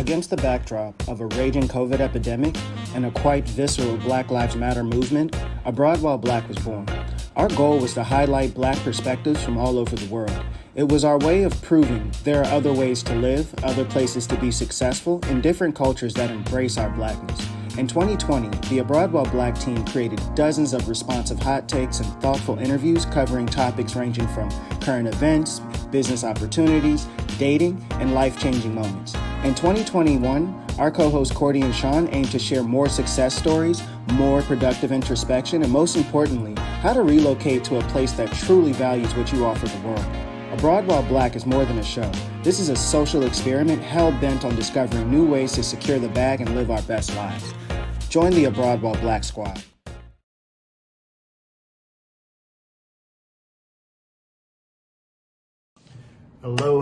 Against the backdrop of a raging COVID epidemic and a quite visceral Black Lives Matter movement, Abroad While Black was born. Our goal was to highlight Black perspectives from all over the world. It was our way of proving there are other ways to live, other places to be successful, in different cultures that embrace our Blackness. In 2020, the Abroad While Black team created dozens of responsive hot takes and thoughtful interviews covering topics ranging from current events, business opportunities, dating, and life-changing moments. In 2021, our co-hosts Cordy and Sean aim to share more success stories, more productive introspection, and most importantly, how to relocate to a place that truly values what you offer the world. Abroad While Black is more than a show. This is a social experiment hell-bent on discovering new ways to secure the bag and live our best lives. Join the Abroad While Black squad. Hello,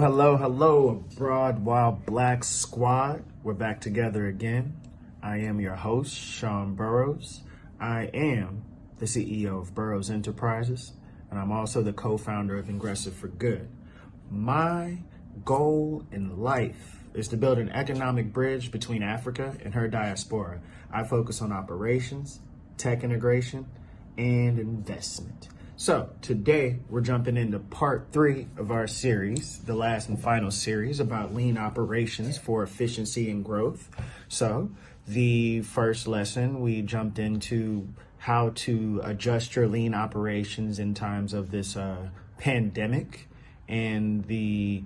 Abroad While Black squad. We're back together again. I am your host, Sean Burrowes. I am the CEO of Burrowes Enterprises, and I'm also the co-founder of Ingressive for Good. My goal in life is to build an economic bridge between Africa and her diaspora. I focus on operations, tech integration, and investment. So today we're jumping into part 3 of our series, the last and final series about lean operations for efficiency and growth. So the first lesson, we jumped into how to adjust your lean operations in times of this pandemic. And the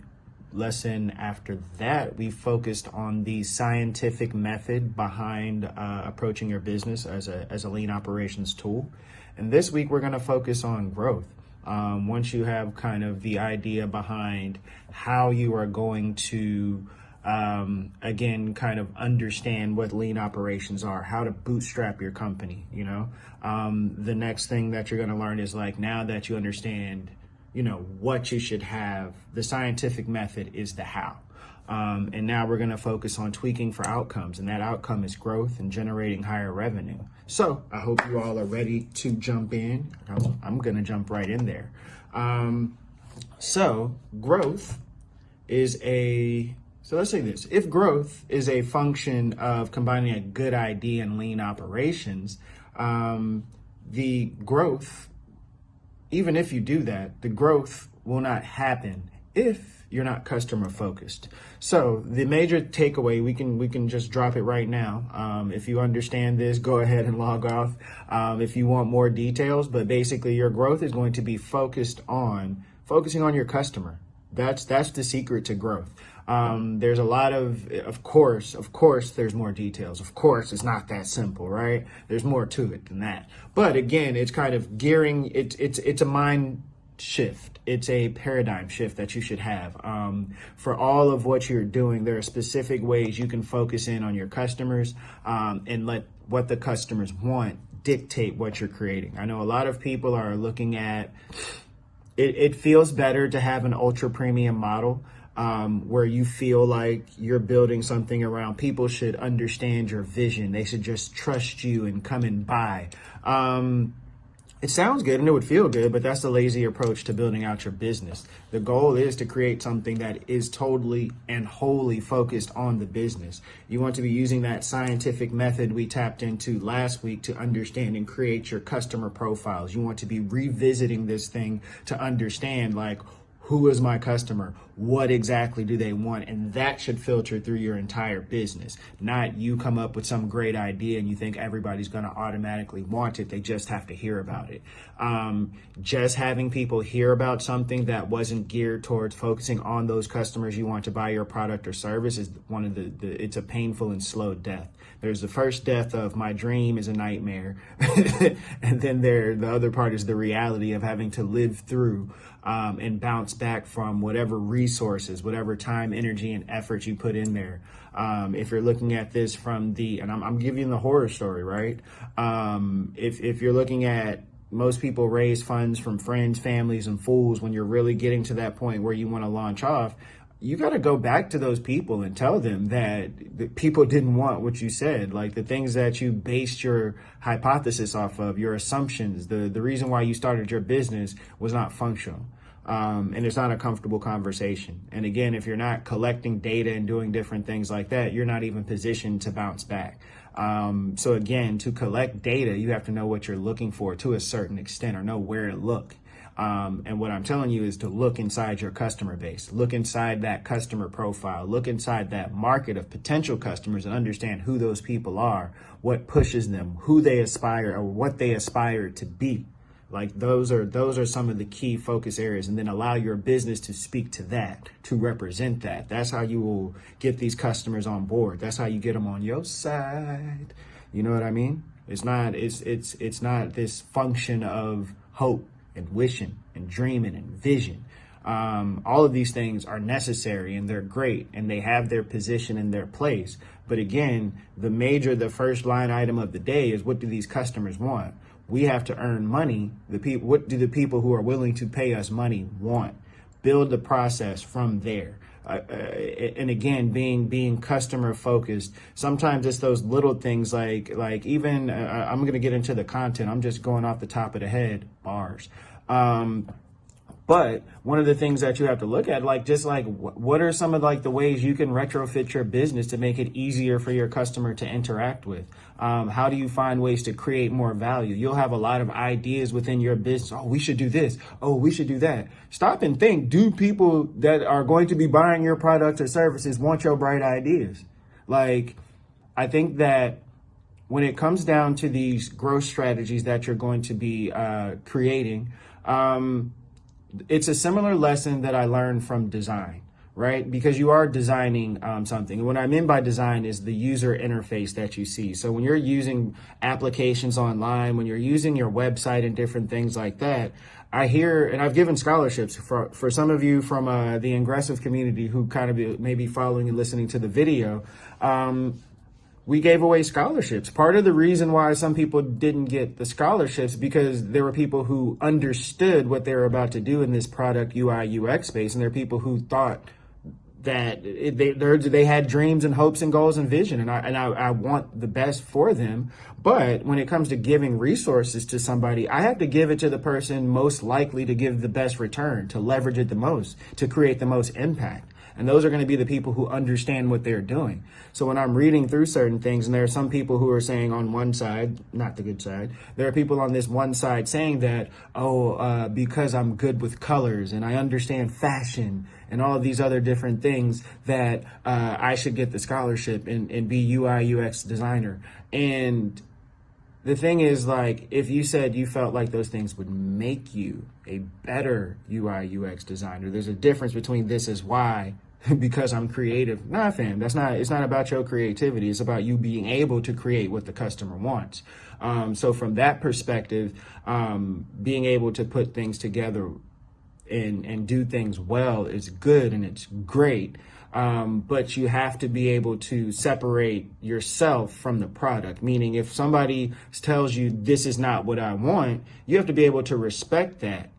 lesson after that, we focused on the scientific method behind approaching your business as a lean operations tool. And this week, we're going to focus on growth. Once you have kind of the idea behind how you are going to, again, kind of understand what lean operations are, how to bootstrap your company, the next thing that you're going to learn is like, now that you understand, what you should have, the scientific method is the how. And now we're going to focus on tweaking for outcomes, and that outcome is growth and generating higher revenue. So I hope you all are ready to jump in. I'm going to jump right in there. So growth is so let's say this. If growth is a function of combining a good idea and lean operations, the growth, even if you do that, the growth will not happen if you're not customer focused. So the major takeaway, we can just drop it right now. If you understand this, go ahead and log off if you want more details. But basically, your growth is going to be focusing on your customer. That's the secret to growth. There's a lot of course, there's more details. Of course, it's not that simple, right? There's more to it than that. But again, it's kind of gearing. It's a mind shift. It's a paradigm shift that you should have. For all of what you're doing, there are specific ways you can focus in on your customers and let what the customers want dictate what you're creating. I know a lot of people are looking at it feels better to have an ultra premium model where you feel like you're building something around people should understand your vision. They should just trust you and come and buy. It sounds good and it would feel good, but that's the lazy approach to building out your business. The goal is to create something that is totally and wholly focused on the business. You want to be using that scientific method we tapped into last week to understand and create your customer profiles. You want to be revisiting this thing to understand, like, who is my customer? What exactly do they want? And that should filter through your entire business. Not you come up with some great idea and you think everybody's going to automatically want it. They just have to hear about it. Just having people hear about something that wasn't geared towards focusing on those customers you want to buy your product or service is one of it's a painful and slow death. There's the first death of my dream is a nightmare. And then the other part is the reality of having to live through and bounce back from whatever resources, whatever time, energy, and effort you put in there. If you're looking at this from and I'm giving the horror story, right? If you're looking at most people raise funds from friends, families, and fools, when you're really getting to that point where you want to launch off, you got to go back to those people and tell them that the people didn't want what you said, like the things that you based your hypothesis off of, your assumptions, the reason why you started your business was not functional. And it's not a comfortable conversation. And again, if you're not collecting data and doing different things like that, you're not even positioned to bounce back. So again, to collect data, you have to know what you're looking for to a certain extent, or know where to look. And what I'm telling you is to look inside your customer base, look inside that customer profile, look inside that market of potential customers and understand who those people are, what pushes them, who they aspire, or what they aspire to be. Like those are some of the key focus areas, and then allow your business to speak to that, to represent that. That's how you will get these customers on board. That's how you get them on your side. You know what I mean? It's not this function of hope and wishing and dreaming and vision. All of these things are necessary and they're great and they have their position and their place. But again, the first line item of the day is, what do these customers want? We have to earn money. What do the people who are willing to pay us money want? Build the process from there. And again, being customer focused. Sometimes it's those little things like even I'm going to get into the content. I'm just going off the top of the head, bars. But one of the things that you have to look at, what are some of the ways you can retrofit your business to make it easier for your customer to interact with? How do you find ways to create more value? You'll have a lot of ideas within your business. Oh, we should do this. Oh, we should do that. Stop and think. Do people that are going to be buying your products or services want your bright ideas? I think that when it comes down to these growth strategies that you're going to be creating, it's a similar lesson that I learned from design, right? Because you are designing something. And what I mean by design is the user interface that you see. So when you're using applications online, when you're using your website and different things like that, I hear, and I've given scholarships for some of you from the Ingressive community who kind of may be following and listening to the video. We gave away scholarships. Part of the reason why some people didn't get the scholarships because there were people who understood what they were about to do in this product UI UX space, and there are people who thought that they had dreams and hopes and goals and vision, and I want the best for them. But when it comes to giving resources to somebody, I have to give it to the person most likely to give the best return, to leverage it the most, to create the most impact. And those are going to be the people who understand what they're doing. So when I'm reading through certain things, and there are some people who are saying on one side, not the good side, there are people on this one side saying that, because I'm good with colors and I understand fashion and all of these other different things, that I should get the scholarship and be UI UX designer. And the thing is, if you said you felt like those things would make you a better UI UX designer, there's a difference between this is why, because I'm creative. Nah, fam, it's not about your creativity. It's about you being able to create what the customer wants. So from that perspective, being able to put things together and do things well is good and it's great. But you have to be able to separate yourself from the product. Meaning if somebody tells you this is not what I want, you have to be able to respect that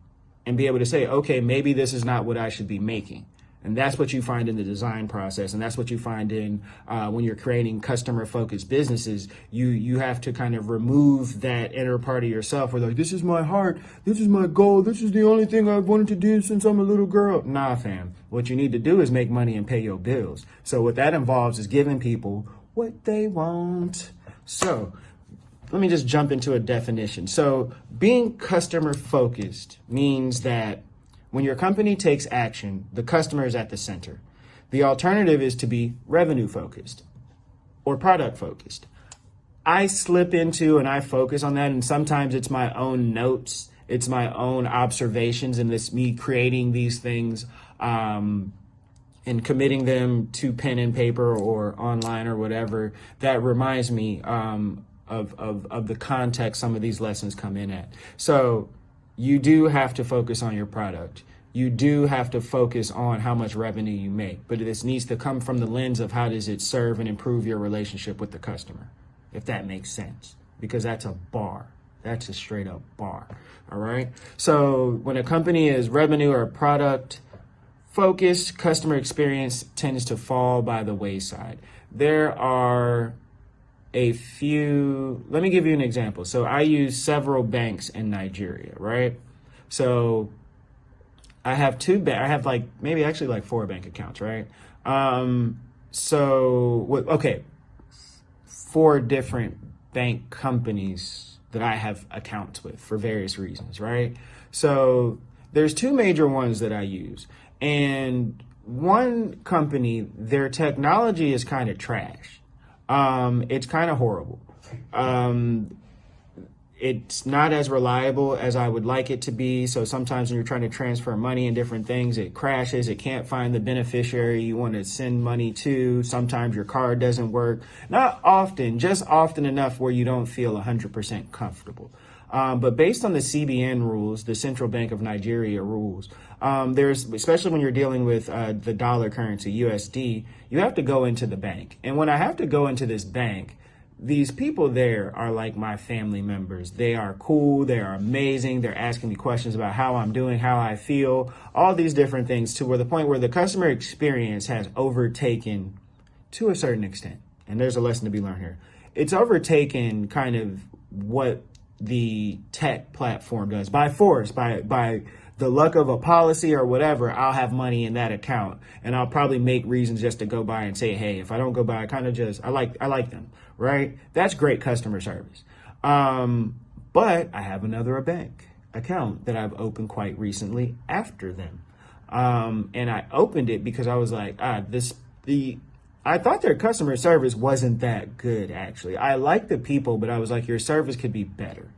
and be able to say, okay, maybe this is not what I should be making. And that's what you find in the design process. And that's what you find in when you're creating customer focused businesses. You have to kind of remove that inner part of yourself where this is my heart. This is my goal. This is the only thing I've wanted to do since I'm a little girl. Nah, fam. What you need to do is make money and pay your bills. So what that involves is giving people what they want. So let me just jump into a definition. So being customer focused means that when your company takes action, the customer is at the center. The alternative is to be revenue focused or product focused. I slip into and I focus on that, and sometimes it's my own notes, it's my own observations, and it's me creating these things and committing them to pen and paper or online or whatever. That reminds me of the context some of these lessons come in at. So you do have to focus on your product. You do have to focus on how much revenue you make, but this needs to come from the lens of how does it serve and improve your relationship with the customer, if that makes sense, because that's a bar. That's a straight up bar. All right. So when a company is revenue or product focused, customer experience tends to fall by the wayside. There are a few, let me give you an example. So I use several banks in Nigeria, right? So I have I have like maybe actually like 4 bank accounts, right? Okay, 4 different bank companies that I have accounts with for various reasons, right? So there's 2 major ones that I use. And one company, their technology is kind of trash. It's kind of horrible. It's not as reliable as I would like it to be. So sometimes when you're trying to transfer money and different things, it crashes. It can't find the beneficiary you want to send money to. Sometimes your card doesn't work. Not often, just often enough where you don't feel 100% comfortable. But based on the CBN rules, the Central Bank of Nigeria rules, especially when you're dealing with the dollar currency, USD, you have to go into the bank. And when I have to go into this bank, these people there are like my family members. They are cool. They are amazing. They're asking me questions about how I'm doing, how I feel, all these different things, to where the point where the customer experience has overtaken, to a certain extent, and there's a lesson to be learned here, it's overtaken kind of what the tech platform does by force, by the luck of a policy or whatever. I'll have money in that account, and I'll probably make reasons just to go by and say, hey, if I don't go by, I like them, right? That's great customer service. But I have another bank account that I've opened quite recently after them. And I opened it because I was like, I thought their customer service wasn't that good, actually. I like the people, but I was like, your service could be better.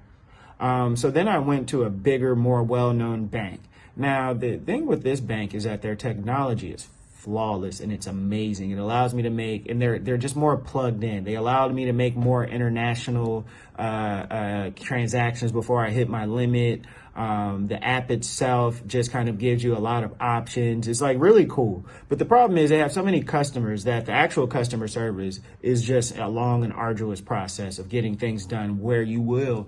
So then I went to a bigger, more well-known bank. Now, the thing with this bank is that their technology is flawless and it's amazing. It allows me to make, and they're just more plugged in. They allowed me to make more international transactions before I hit my limit. The app itself just kind of gives you a lot of options. It's like really cool. But the problem is they have so many customers that the actual customer service is just a long and arduous process of getting things done, where you will,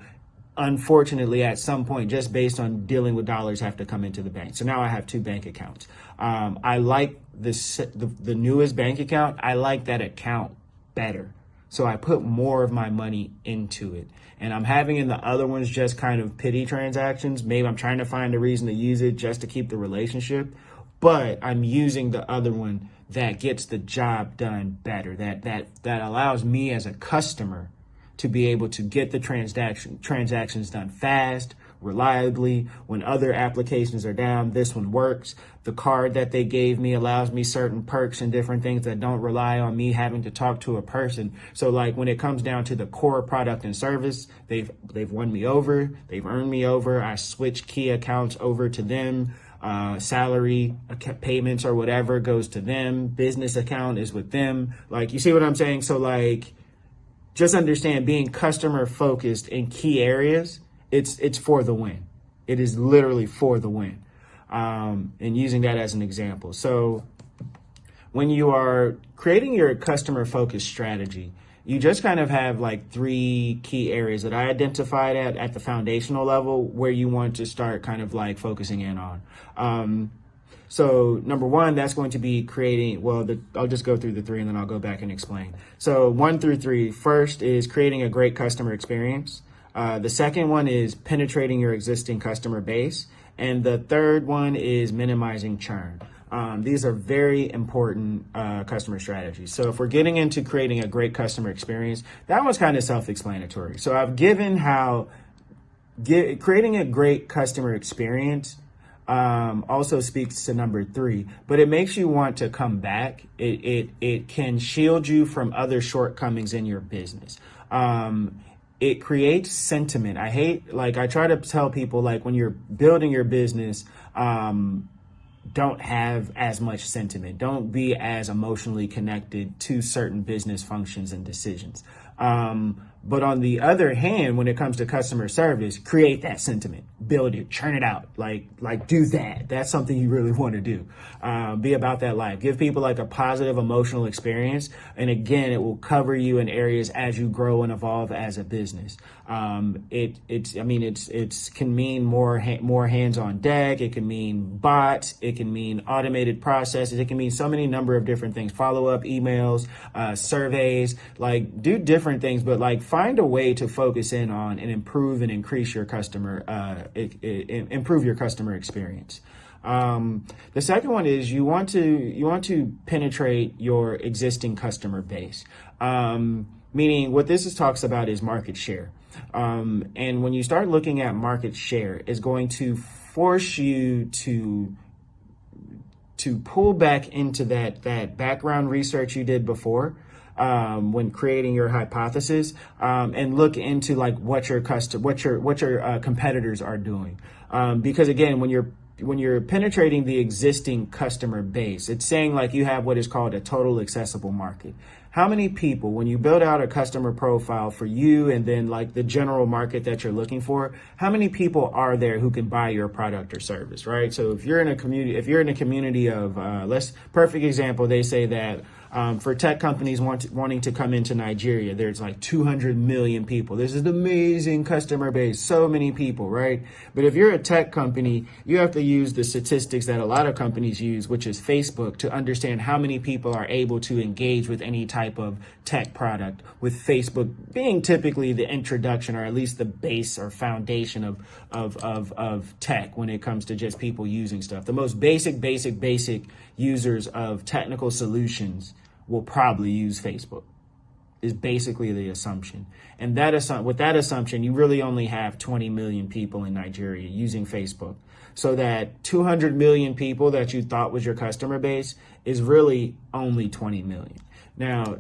unfortunately, at some point, just based on dealing with dollars, have to come into the bank. So now I have 2 bank accounts. I like the newest bank account. I like that account better. So I put more of my money into it. And I'm having in the other ones just kind of pity transactions. Maybe I'm trying to find a reason to use it just to keep the relationship. But I'm using the other one that gets the job done better, that allows me as a customer to be able to get the transactions done fast, reliably. When other applications are down, this one works. The card that they gave me allows me certain perks and different things that don't rely on me having to talk to a person. So like when it comes down to the core product and service, they've won me over, they've earned me over. I switch key accounts over to them. Salary payments or whatever goes to them. Business account is with them. Like, you see what I'm saying? So like, just understand, being customer focused in key areas, it's for the win. It is literally for the win. And using that as an example. So when you are creating your customer focused strategy, you just kind of have like 3 key areas that I identified at the foundational level where you want to start kind of like focusing in on. So number 1, that's going to be creating, I'll just go through the 3 and then I'll go back and explain. So 1 through 3, first is creating a great customer experience. The second one is penetrating your existing customer base. And the third one is minimizing churn. These are very important customer strategies. So if we're getting into creating a great customer experience, that one's kind of self-explanatory. So I've given how creating a great customer experience also speaks to number 3, but it makes you want to come back. It can shield you from other shortcomings in your business. It creates sentiment. I try to tell people, like, when you're building your business, don't have as much sentiment. Don't be as emotionally connected to certain business functions and decisions. But on the other hand, when it comes to customer service, create that sentiment, build it, churn it out, like do that. That's something you really want to do. Be about that life. Give people like a positive emotional experience. And again, it will cover you in areas as you grow and evolve as a business. It can mean more hands on deck. It can mean bots. It can mean automated processes. It can mean so many number of different things, follow up emails, surveys, like do different things, but like find a way to focus in on and improve and increase your improve your customer experience. The second one is you want to penetrate your existing customer base. Meaning what this talks about is market share. And when you start looking at market share, it's going to force you to pull back into that background research you did before, when creating your hypothesis, and look into like what your competitors are doing. Because again, when you're penetrating the existing customer base, it's saying like you have what is called a total accessible market. How many people, when you build out a customer profile for you and then like the general market that you're looking for, how many people are there who can buy your product or service, right? So if you're in a community of, perfect example, they say that for tech companies wanting to come into Nigeria, there's like 200 million people. This is an amazing customer base, so many people, right? But if you're a tech company, you have to use the statistics that a lot of companies use, which is Facebook, to understand how many people are able to engage with any type of tech product, with Facebook being typically the introduction or at least the base or foundation of tech when it comes to just people using stuff. The most basic users of technical solutions will probably use Facebook, is basically the assumption. And with that assumption, you really only have 20 million people in Nigeria using Facebook. So that 200 million people that you thought was your customer base is really only 20 million. Now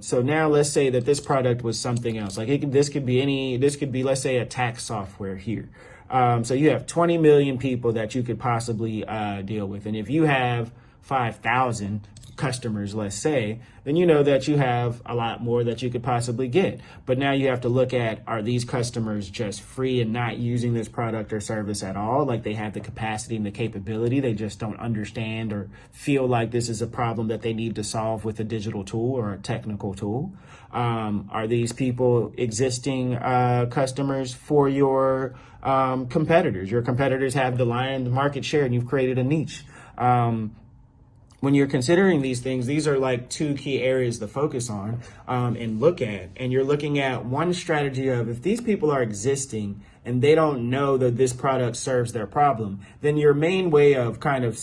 let's say that this product was something else. Like this could be, let's say, a tax software here. So you have 20 million people that you could possibly deal with. And if you have 5,000 customers, let's say, then you know that you have a lot more that you could possibly get. But now you have to look at, are these customers just free and not using this product or service at all? Like they have the capacity and the capability, they just don't understand or feel like this is a problem that they need to solve with a digital tool or a technical tool? Are these people existing customers for your competitors? Your competitors have the market share and you've created a niche. When you're considering these things, these are like two key areas to focus on and look at. And you're looking at one strategy of, if these people are existing and they don't know that this product serves their problem, then your main way of kind of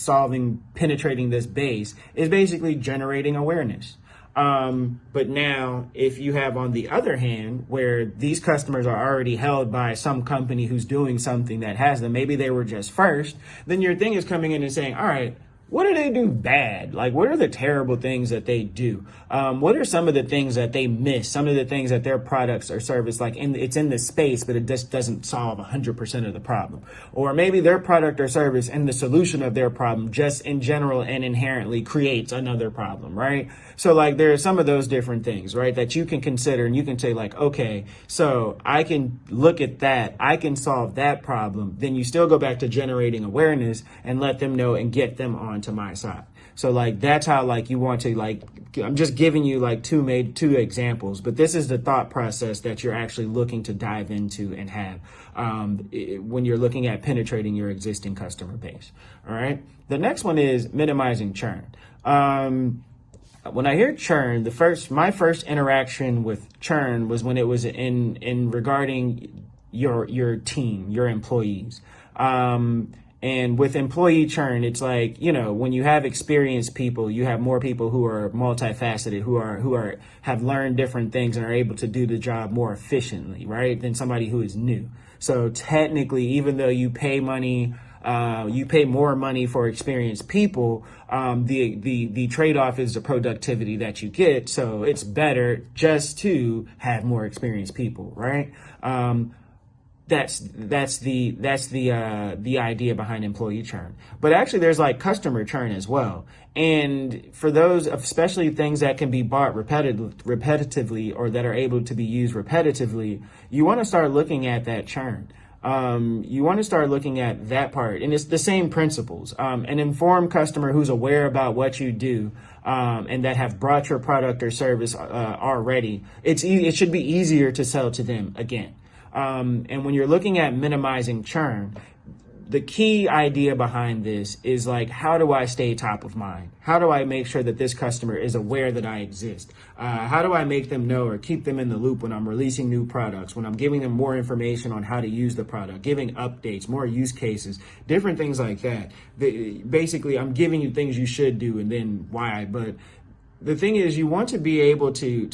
penetrating this base is basically generating awareness. But now if you have, on the other hand, where these customers are already held by some company who's doing something that has them, maybe they were just first, then your thing is coming in and saying, all right, what do they do bad? Like, what are the terrible things that they do? What are some of the things that they miss? Some of the things that their products or service, like it's in the space, but it just doesn't solve 100% of the problem. Or maybe their product or service and the solution of their problem just in general and inherently creates another problem, right? So like there are some of those different things, right, that you can consider, and you can say like, okay, so I can look at that, I can solve that problem. Then you still go back to generating awareness and let them know and get them onto my side. So like that's how like you want to, like, I'm just giving you like two examples, but this is the thought process that you're actually looking to dive into and have when you're looking at penetrating your existing customer base. All right. The next one is minimizing churn. When I hear churn, my first interaction with churn was when it was in regarding your team, your employees. And with employee churn, it's like, you know, when you have experienced people, you have more people who are multifaceted, who have learned different things and are able to do the job more efficiently, right, than somebody who is new. So technically, even though you pay more money for experienced people, the trade-off is the productivity that you get. So it's better just to have more experienced people, right? That's the idea behind employee churn. But actually there's like customer churn as well. And for those, especially things that can be bought repetitively or that are able to be used repetitively, you want to start looking at that churn. You want to start looking at that part, and it's the same principles. An informed customer who's aware about what you do, and that have brought your product or service already, it should be easier to sell to them again. And when you're looking at minimizing churn, the key idea behind this is like, how do I stay top of mind? How do I make sure that this customer is aware that I exist? How do I make them know or keep them in the loop when I'm releasing new products, when I'm giving them more information on how to use the product, giving updates, more use cases, different things like that. Basically, I'm giving you things you should do and then why. But the thing is, you want to be able to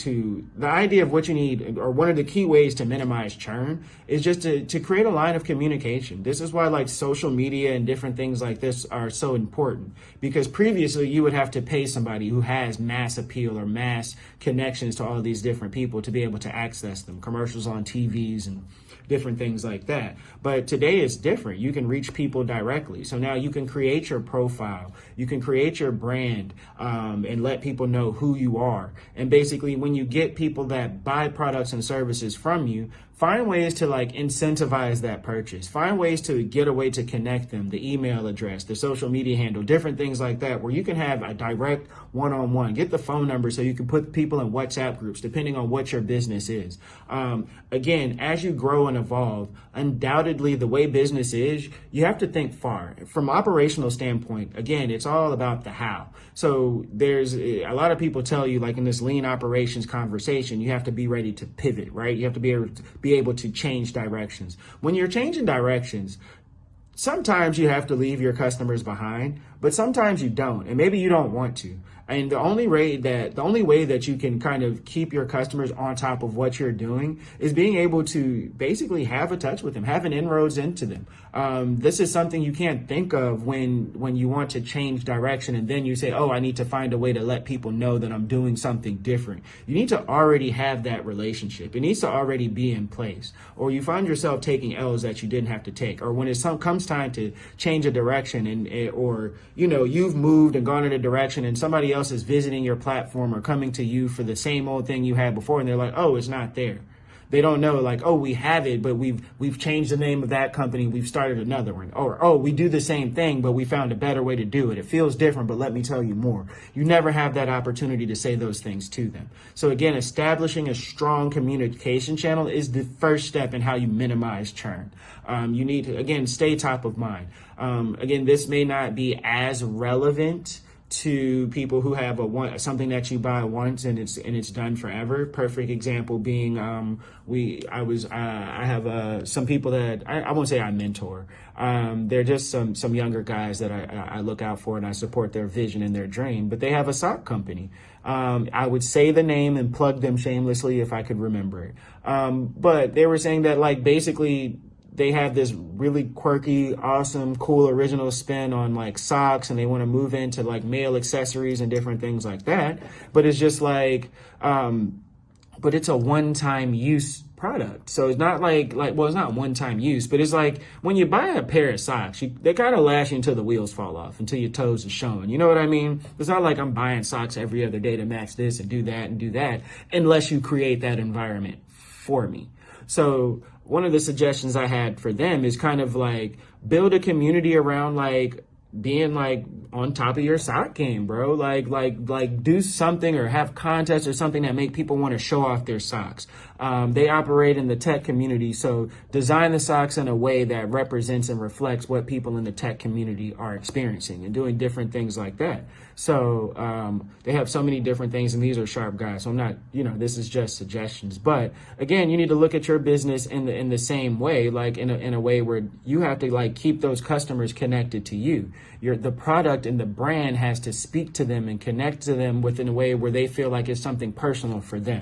the idea of what you need, or one of the key ways to minimize churn is just to create a line of communication. This is why like social media and different things like this are so important, because previously you would have to pay somebody who has mass appeal or mass connections to all these different people to be able to access them, commercials on TVs and different things like that. But today it's different. You can reach people directly. So now you can create your profile, you can create your brand, and let people know who you are. And basically, when you get people that buy products and services from you, find ways to like incentivize that purchase. Find ways to get a way to connect them, the email address, the social media handle, different things like that, where you can have a direct one-on-one. Get the phone number so you can put people in WhatsApp groups, depending on what your business is. Again, as you grow and evolve, undoubtedly the way business is, you have to think far. From operational standpoint, again, it's all about the how. So there's a lot of people tell you, like in this lean operations conversation, you have to be ready to pivot, right? You have to be able to change directions. When you're changing directions, sometimes you have to leave your customers behind, but sometimes you don't, and maybe you don't want to. And the only way that you can kind of keep your customers on top of what you're doing is being able to basically have a touch with them, have an inroads into them. This is something you can't think of when you want to change direction and then you say, oh, I need to find a way to let people know that I'm doing something different. You need to already have that relationship. It needs to already be in place. Or you find yourself taking L's that you didn't have to take. Or when it comes time to change a direction or you've moved and gone in a direction and somebody else is visiting your platform or coming to you for the same old thing you had before, and they're like, oh, it's not there. They don't know, like, oh, we have it, but we've changed the name of that company. We've started another one. Or, oh, we do the same thing, but we found a better way to do it. It feels different, but let me tell you more. You never have that opportunity to say those things to them. So again, establishing a strong communication channel is the first step in how you minimize churn. You need to, again, stay top of mind. Again, this may not be as relevant to people who have something that you buy once and it's done forever. Perfect example being I have some people that I won't say I mentor. They're just some younger guys that I look out for and I support their vision and their dream. But they have a sock company. I would say the name and plug them shamelessly if I could remember it. But they were saying that like basically they have this really quirky, awesome, cool, original spin on like socks, and they want to move into like male accessories and different things like that. But it's just like, but it's a one-time use product. So it's not well, it's not one-time use, but it's like when you buy a pair of socks, they kind of last you until the wheels fall off, until your toes are showing. You know what I mean? It's not like I'm buying socks every other day to match this and do that, unless you create that environment for me. So one of the suggestions I had for them is kind of like build a community around like being like on top of your sock game, bro. Like do something or have contests or something that make people want to show off their socks. They operate in the tech community, so design the socks in a way that represents and reflects what people in the tech community are experiencing and doing different things like that. So they have so many different things, and these are sharp guys. So I'm not, this is just suggestions. But again, you need to look at your business in the same way, like in a way where you have to like keep those customers connected to you. The product and the brand has to speak to them and connect to them within a way where they feel like it's something personal for them.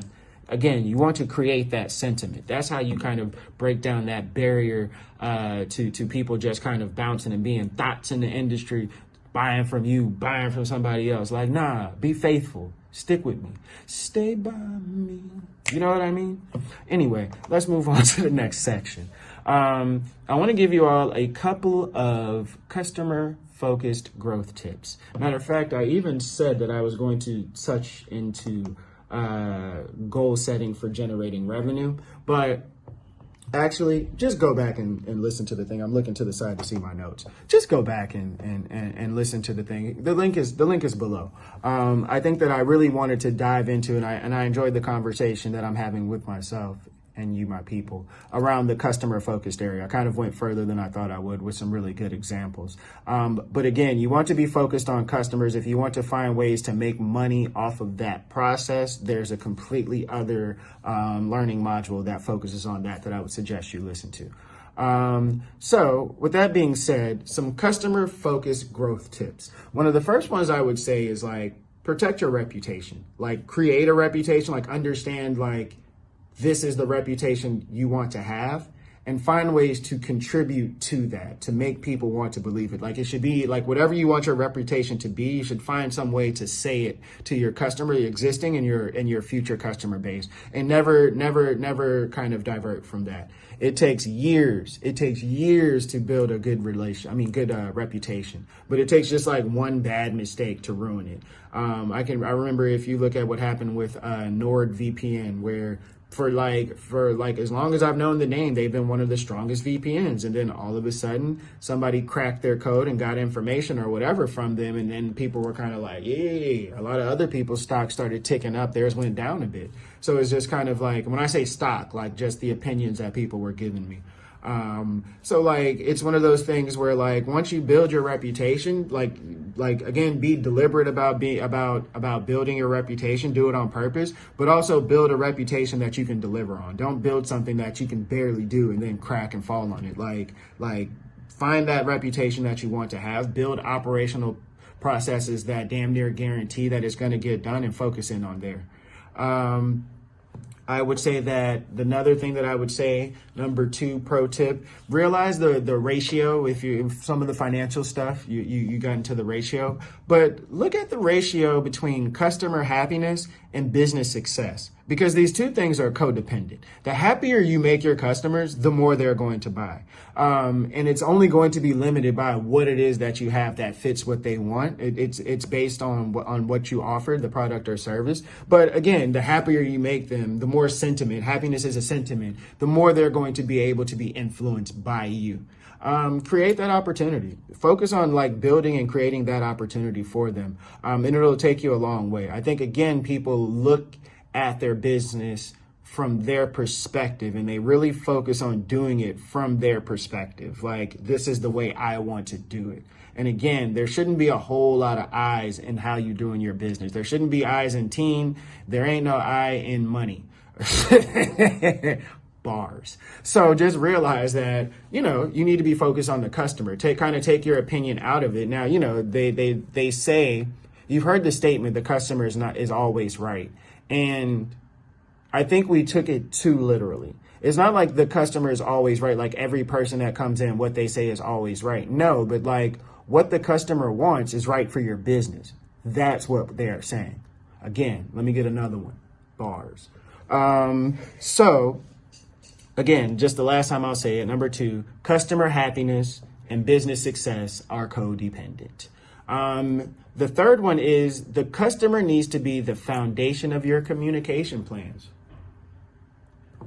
Again, you want to create that sentiment. That's how you kind of break down that barrier to people just kind of bouncing and being thoughts in the industry, buying from you, buying from somebody else. Like, nah, be faithful. Stick with me. Stay by me. You know what I mean? Anyway, let's move on to the next section. I want to give you all a couple of customer-focused growth tips. Matter of fact, I even said that I was going to touch into goal setting for generating revenue, but actually just go back and listen to the thing. I'm looking to the side to see my notes. Just go back and listen to the thing. The link is below. I think that I really wanted to dive into, and I enjoyed the conversation that I'm having with myself and you, my people, around the customer focused area. I kind of went further than I thought I would with some really good examples. But again, you want to be focused on customers. If you want to find ways to make money off of that process, there's a completely other learning module that focuses on that I would suggest you listen to. So with that being said, some customer focused growth tips. One of the first ones I would say is like, protect your reputation, like create a reputation, like understand like this is the reputation you want to have, and find ways to contribute to that, to make people want to believe it. Like it should be like whatever you want your reputation to be, you should find some way to say it to your customer, existing and your future customer base, and never kind of divert from that. It takes years to build a good reputation, but it takes just like one bad mistake to ruin it. I remember if you look at what happened with NordVPN, where for as long as I've known the name, they've been one of the strongest VPNs. And then all of a sudden somebody cracked their code and got information or whatever from them. And then people were kind of like, yay, a lot of other people's stock started ticking up. Theirs went down a bit. So it's just kind of like, when I say stock, like just the opinions that people were giving me. So like, it's one of those things where like, once you build your reputation, like again, be deliberate about building your reputation, do it on purpose, but also build a reputation that you can deliver on. Don't build something that you can barely do and then crack and fall on it. Like find that reputation that you want to have, build operational processes that damn near guarantee that it's going to get done, and focus in on there. I would say that another thing that I would say, number 2 pro tip, realize the ratio. If some of the financial stuff, you got into the ratio, but look at the ratio between customer happiness and business success, because these two things are codependent. The happier you make your customers, the more they're going to buy. And it's only going to be limited by what it is that you have that fits what they want. It's based on what you offer, the product or service. But again, the happier you make them, the more sentiment, happiness is a sentiment, the more they're going to be able to be influenced by you. Create that opportunity. Focus on like building and creating that opportunity for them. And it'll take you a long way. I think, again, people look at their business from their perspective, and they really focus on doing it from their perspective. Like, this is the way I want to do it. And again, there shouldn't be a whole lot of eyes in how you're doing your business. There shouldn't be eyes in team. There ain't no eye in money. Bars. So just realize that, you need to be focused on the customer. Take your opinion out of it. Now, they say, you've heard the statement, the customer is always right. And I think we took it too literally. It's not like the customer is always right. Like every person that comes in, what they say is always right. No, but like what the customer wants is right for your business. That's what they're saying. Again, let me get another one. Bars. So again, just the last time I'll say it, number 2, customer happiness and business success are codependent. The third one is the customer needs to be the foundation of your communication plans.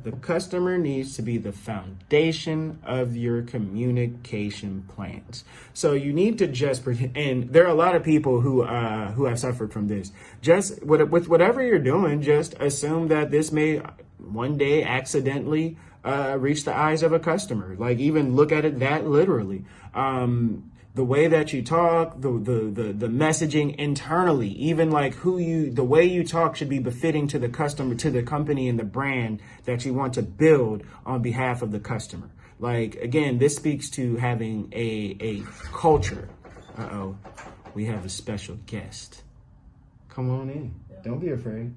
The customer needs to be the foundation of your communication plans. So you need to just, and there are a lot of people who have suffered from this. Just with whatever you're doing, just assume that this may one day accidentally reach the eyes of a customer. Like, even look at it that literally. The way that you talk, the messaging internally, even like the way you talk should be befitting to the customer, to the company and the brand that you want to build on behalf of the customer. Like, again, this speaks to having a culture. Uh-oh, we have a special guest. Come on in. Don't be afraid.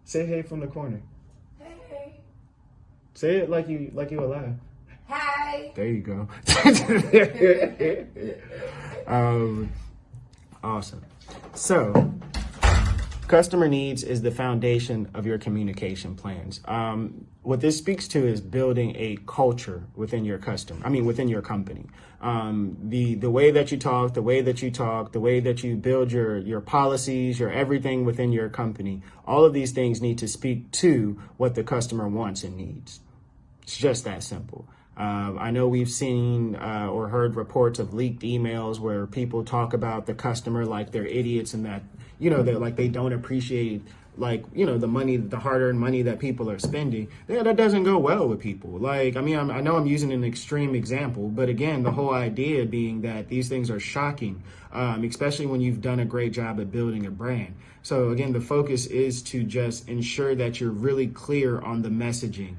Say hey from the corner. Hey. Say it like you alive. Hi. There you go. Awesome. So, customer needs is the foundation of your communication plans. What this speaks to is building a culture within your within your company. The way that you talk, the way that you build your policies, your everything within your company, all of these things need to speak to what the customer wants and needs. It's just that simple. I know we've seen or heard reports of leaked emails where people talk about the customer like they're idiots, and that, that like they don't appreciate like, the money, the hard-earned money that people are spending, that doesn't go well with people. Like, I mean, I know I'm using an extreme example, but again, the whole idea being that these things are shocking, especially when you've done a great job at building a brand. So again, the focus is to just ensure that you're really clear on the messaging.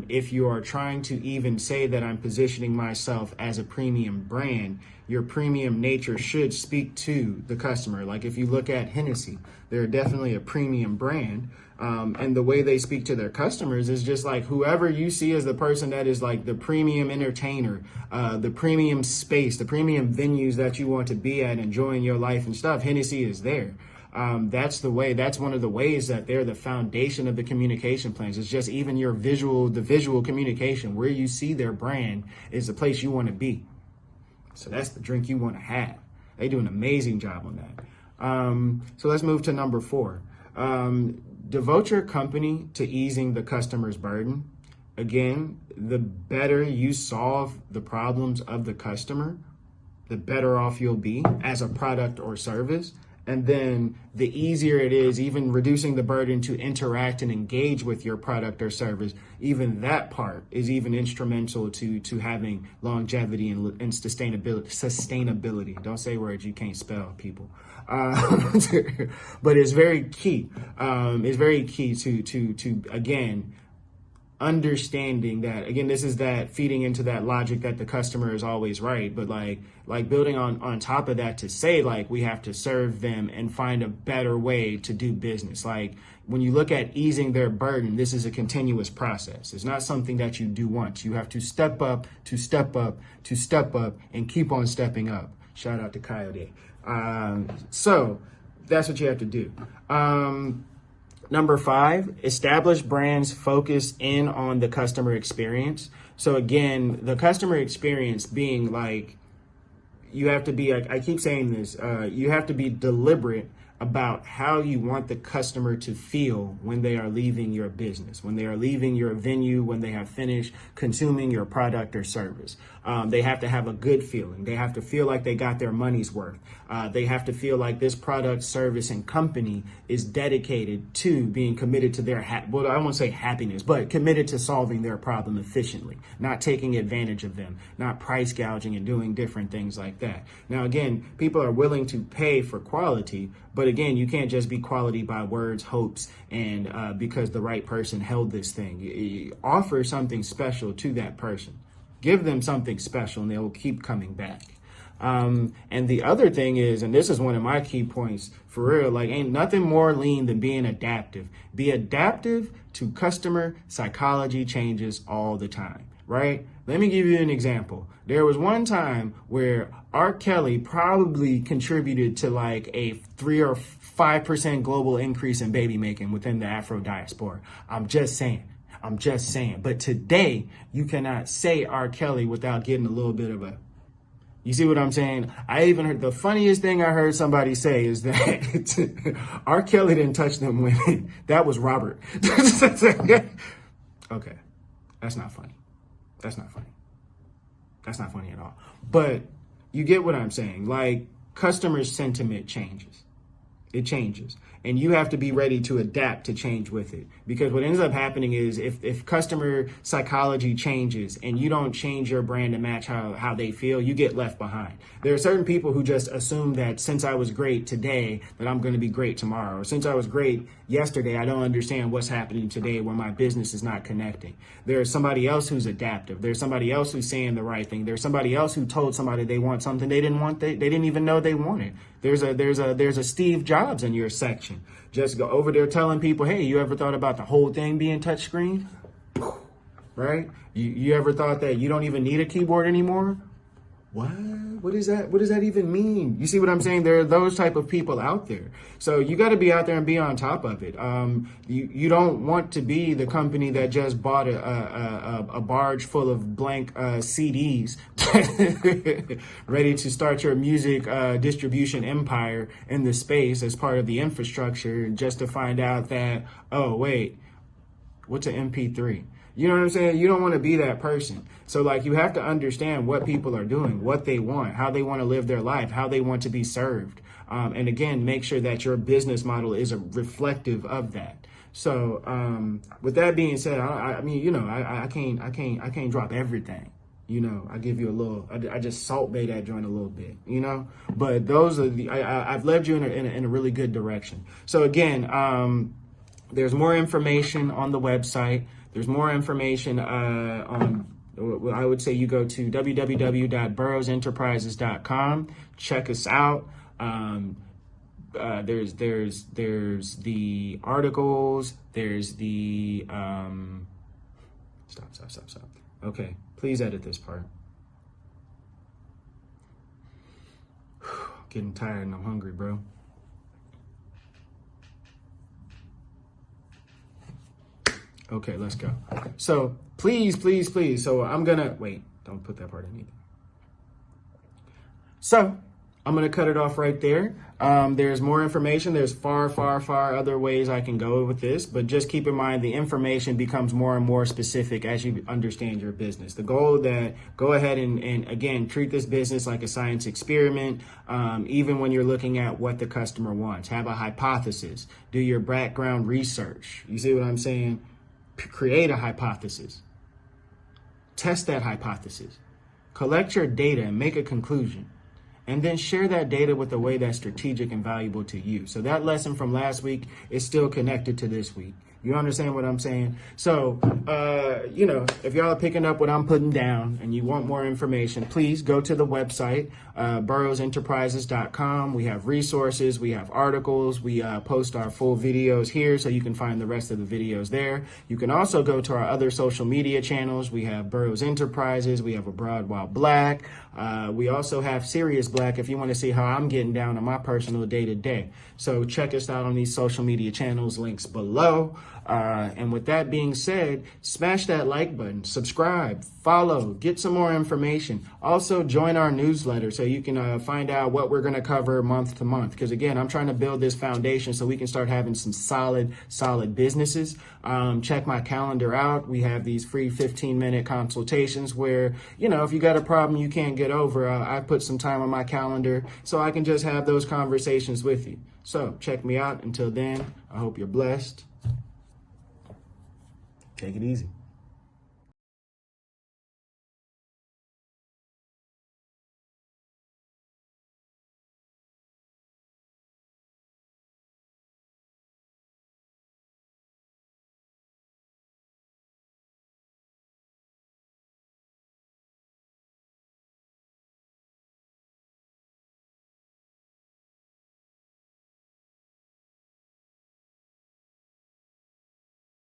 If you are trying to even say that I'm positioning myself as a premium brand, your premium nature should speak to the customer. Like if you look at Hennessy, they're definitely a premium brand. And the way they speak to their customers is just like whoever you see as the person that is like the premium entertainer, the premium space, the premium venues that you want to be at, enjoying your life and stuff, Hennessy is there. That's one of the ways that they're the foundation of the communication plans. It's just even the visual communication, where you see their brand is the place you want to be. So that's the drink you want to have. They do an amazing job on that. So let's move to number 4. Devote your company to easing the customer's burden. Again, the better you solve the problems of the customer, the better off you'll be as a product or service. And then the easier it is, even reducing the burden to interact and engage with your product or service, even that part is even instrumental to having longevity and sustainability. Don't say words you can't spell, people. But it's very key. It's very key to again, understanding that, again, this is that feeding into that logic that the customer is always right, but like building on top of that to say, like, we have to serve them and find a better way to do business. Like when you look at easing their burden, this is a continuous process. It's not something that you do once. You have to step up, and keep on stepping up. Shout out to Coyote. So that's what you have to do. Number 5, establish brands focus in on the customer experience. So again, the customer experience being like, you have to be, I keep saying this, you have to be deliberate about how you want the customer to feel when they are leaving your business, when they are leaving your venue, when they have finished consuming your product or service. They have to have a good feeling. They have to feel like they got their money's worth. They have to feel like this product, service, and company is dedicated to being committed to their, well, I won't say happiness, but committed to solving their problem efficiently, not taking advantage of them, not price gouging and doing different things like that. Now, again, people are willing to pay for quality, but again, you can't just be quality by words, hopes, and because the right person held this thing. You offer something special to that person. Give them something special and they will keep coming back. And the other thing is, and this is one of my key points for real, like ain't nothing more lean than being adaptive. Be adaptive to customer psychology changes all the time, right? Let me give you an example. There was one time where R. Kelly probably contributed to like a 3 or 5% global increase in baby making within the Afro diaspora. I'm just saying. But today, you cannot say R. Kelly without getting a little bit of a, you see what I'm saying? I even heard, the funniest thing I heard somebody say is that R. Kelly didn't touch them women. That was Robert. Okay, that's not funny. That's not funny at all. But you get what I'm saying. Like, customer sentiment changes. It changes. And you have to be ready to adapt to change with it. Because what ends up happening is if customer psychology changes and you don't change your brand to match how they feel, you get left behind. There are certain people who just assume that since I was great today, that I'm going to be great tomorrow. Or since I was great yesterday, I don't understand what's happening today when my business is not connecting. There's somebody else who's adaptive. There's somebody else who's saying the right thing. There's somebody else who told somebody they want something they didn't want. They didn't even know they wanted. There's a Steve Jobs in your section. Just go over there telling people, hey, you ever thought about the whole thing being touchscreen? Right? You ever thought that you don't even need a keyboard anymore? What? What is that? What does that even mean? You see what I'm saying? There are those type of people out there. So you got to be out there and be on top of it. You don't want to be the company that just bought a barge full of blank CDs ready to start your music distribution empire in the space as part of the infrastructure, just to find out that, oh, wait, what's an MP3? You know what I'm saying? You don't want to be that person. So like you have to understand what people are doing, what they want, how they want to live their life, how they want to be served. And again, make sure that your business model is a reflective of that. So with that being said, I mean, you know, I can't drop everything. You know, I give you a little, I just salt bay that joint a little bit, you know, but those are the, I've led you in a really good direction. So again, there's more information on the website. There's more information on, I would say you go to www.burrowes.disha.page. Check us out. There's the articles. There's the, stop. Okay, please edit this part. Getting tired and I'm hungry, bro. Okay, let's go. So please. So I'm gonna, wait, don't put that part in either. So I'm gonna cut it off right there. There's more information. There's far other ways I can go with this, but just keep in mind the information becomes more and more specific as you understand your business. The goal that go ahead and again, treat this business like a science experiment. Even when you're looking at what the customer wants, have a hypothesis, do your background research. You see what I'm saying? Create a hypothesis, test that hypothesis, collect your data and make a conclusion. And then share that data with a way that's strategic and valuable to you. So that lesson from last week is still connected to this week. You understand what I'm saying? So, you know, if y'all are picking up what I'm putting down and you want more information, please go to the website, burrowes.enterprises.com. We have resources, we have articles, we post our full videos here so you can find the rest of the videos there. You can also go to our other social media channels. We have Burrowes Enterprises, we have Abroad While Black. We also have Serious Black if you want to see how I'm getting down on my personal day-to-day. So check us out on these social media channels, links below. And with that being said, smash that like button, subscribe, follow, get some more information. Also join our newsletter so you can find out what we're going to cover month to month. Because again, I'm trying to build this foundation so we can start having some solid businesses. Check my calendar out. We have these free 15-minute consultations where, you know, if you got a problem you can't get over, I put some time on my calendar so I can just have those conversations with you. So check me out. Until then, I hope you're blessed. Take it easy.